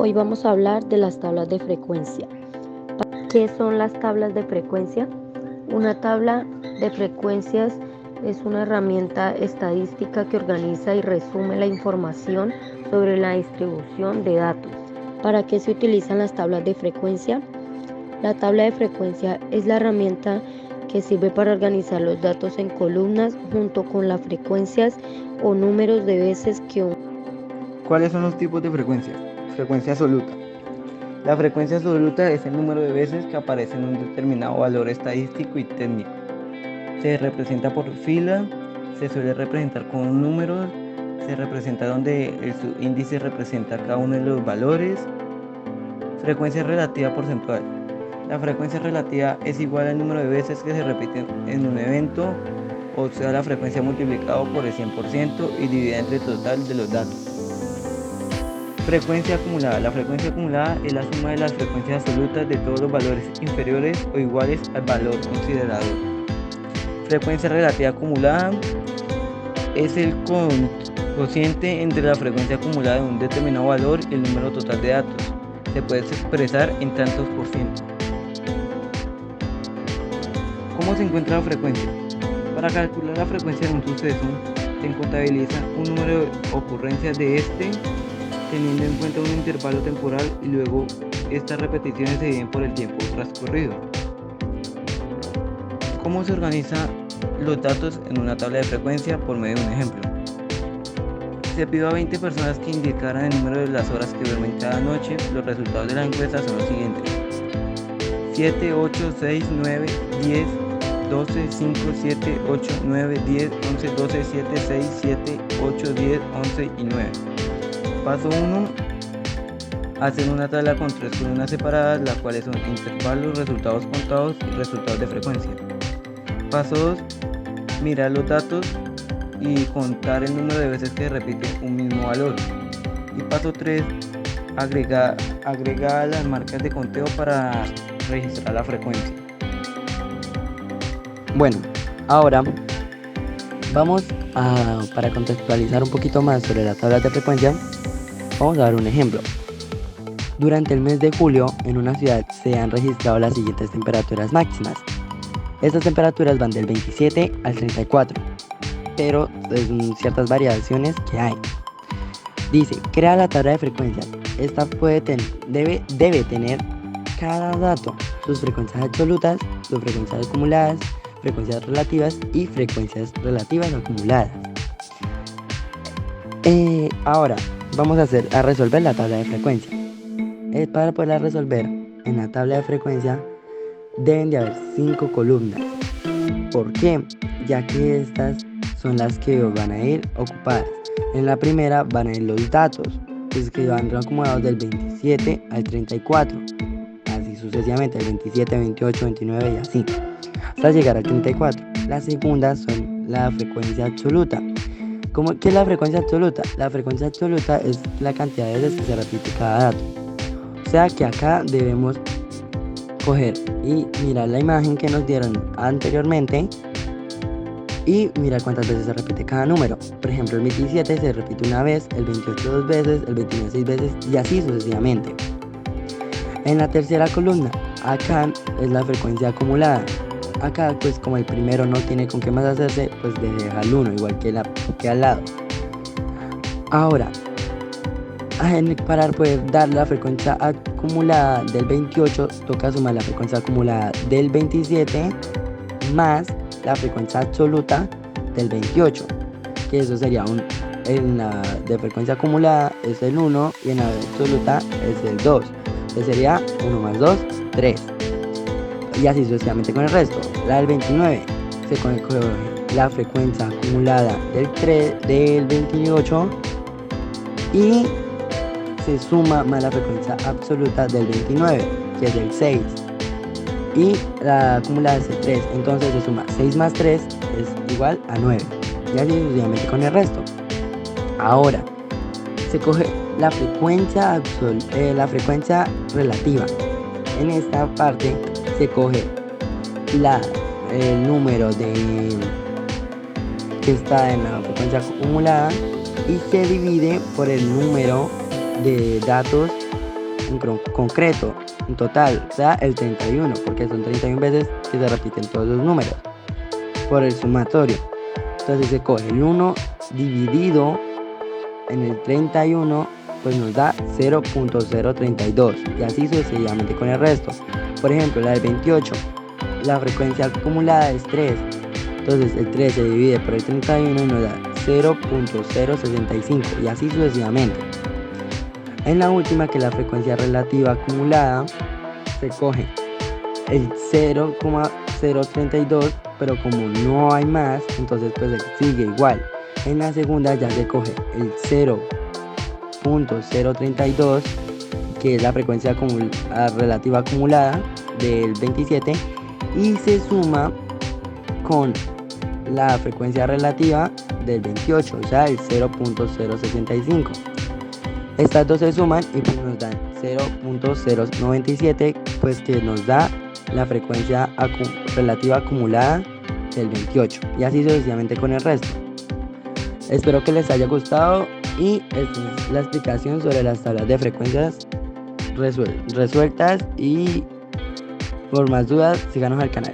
Hoy vamos a hablar de las tablas de frecuencia. ¿Qué son las tablas de frecuencia? Una tabla de frecuencias es una herramienta estadística que organiza y resume la información sobre la distribución de datos. ¿Para qué se utilizan las tablas de frecuencia? La tabla de frecuencia es la herramienta que sirve para organizar los datos en columnas junto con las frecuencias o números de veces que ¿Cuáles son los tipos de frecuencia? Frecuencia absoluta. La frecuencia absoluta es el número de veces que aparece en un determinado valor estadístico y técnico. Se representa por fila, se suele representar con números, se representa donde el subíndice representa cada uno de los valores. Frecuencia relativa porcentual. La frecuencia relativa es igual al número de veces que se repiten en un evento, o sea, la frecuencia multiplicado por el 100% y dividida entre el total de los datos. Frecuencia acumulada. La frecuencia acumulada es la suma de las frecuencias absolutas de todos los valores inferiores o iguales al valor considerado. Frecuencia relativa acumulada es el cociente entre la frecuencia acumulada de un determinado valor y el número total de datos. Se puede expresar en tantos por ciento. ¿Cómo se encuentra la frecuencia? Para calcular la frecuencia de un suceso, se contabiliza un número de ocurrencias de este, teniendo en cuenta un intervalo temporal, y luego estas repeticiones se dividen por el tiempo transcurrido. ¿Cómo se organizan los datos en una tabla de frecuencia? Por medio de un ejemplo. Se pidió a 20 personas que indicaran el número de las horas que duermen cada noche. Los resultados de la encuesta son los siguientes: 7, 8, 6, 9, 10, 12, 5, 7, 8, 9, 10, 11, 12, 7, 6, 7, 8, 10, 11 y 9. Paso 1. Hacer una tabla con 3 columnas separadas, las cuales son intervalos, resultados contados y resultados de frecuencia. Paso 2. Mirar los datos y contar el número de veces que repite un mismo valor. Y paso 3. Agrega las marcas de conteo para registrar la frecuencia. Bueno, ahora vamos para contextualizar un poquito más sobre las tablas de frecuencia, vamos a dar un ejemplo. Durante el mes de julio, en una ciudad se han registrado las siguientes temperaturas máximas. Estas temperaturas van del 27 al 34, pero son ciertas variaciones que hay. Dice, crea la tabla de frecuencias. Esta debe tener cada dato, sus frecuencias absolutas, sus frecuencias acumuladas, frecuencias relativas y frecuencias relativas acumuladas. Ahora vamos a resolver la tabla de frecuencia. Para poderla resolver en la tabla de frecuencia deben de haber 5 columnas. ¿Por qué? Ya que estas son las que van a ir ocupadas. En la primera van a ir los datos, que van acomodados del 27 al 34, así sucesivamente, el 27, 28, 29 y así, hasta llegar al 34. La segunda son la frecuencia absoluta. ¿Qué es la frecuencia absoluta? La frecuencia absoluta es la cantidad de veces que se repite cada dato. O sea que acá debemos coger y mirar la imagen que nos dieron anteriormente y mirar cuántas veces se repite cada número. Por ejemplo, el 27 se repite una vez, el 28 2 veces, el 29 6 veces y así sucesivamente. En la tercera columna, acá es la frecuencia acumulada. Acá pues como el primero no tiene con qué más hacerse, pues deja el 1 igual que al lado. Ahora, para poder dar la frecuencia acumulada del 28, toca sumar la frecuencia acumulada del 27 más la frecuencia absoluta del 28, que eso sería en la de frecuencia acumulada es el 1 y en la absoluta es el 2. Entonces sería 1 más 2, 3. Y así sucesivamente con el resto. La del 29 se coge la frecuencia acumulada del 28 y se suma más la frecuencia absoluta del 29, que es el 6, y la acumulada es el 3, entonces se suma 6 más 3 es igual a 9, y así sucesivamente con el resto. Ahora se coge la frecuencia relativa. En esta parte se coge el número que está en la frecuencia acumulada y se divide por el número de datos concreto, en total, da el 31, porque son 31 veces que se repiten todos los números por el sumatorio. Entonces se coge el 1 dividido en el 31, pues nos da 0.032 y así sucesivamente con el resto. Por ejemplo, la del 28, la frecuencia acumulada es 3, entonces el 3 se divide por el 31 y nos da 0.065 y así sucesivamente. En la última, que es la frecuencia relativa acumulada, se coge el 0.032, pero como no hay más, entonces pues sigue igual. En la segunda ya se coge el 0.032, que es la frecuencia relativa acumulada del 27, y se suma con la frecuencia relativa del 28, o sea el 0.065. Estas dos se suman y pues nos dan 0.097, pues que nos da la frecuencia relativa acumulada del 28, y así sucesivamente con el resto. Espero que les haya gustado y esta es la explicación sobre las tablas de frecuencias resueltas, y por más dudas síganos al canal.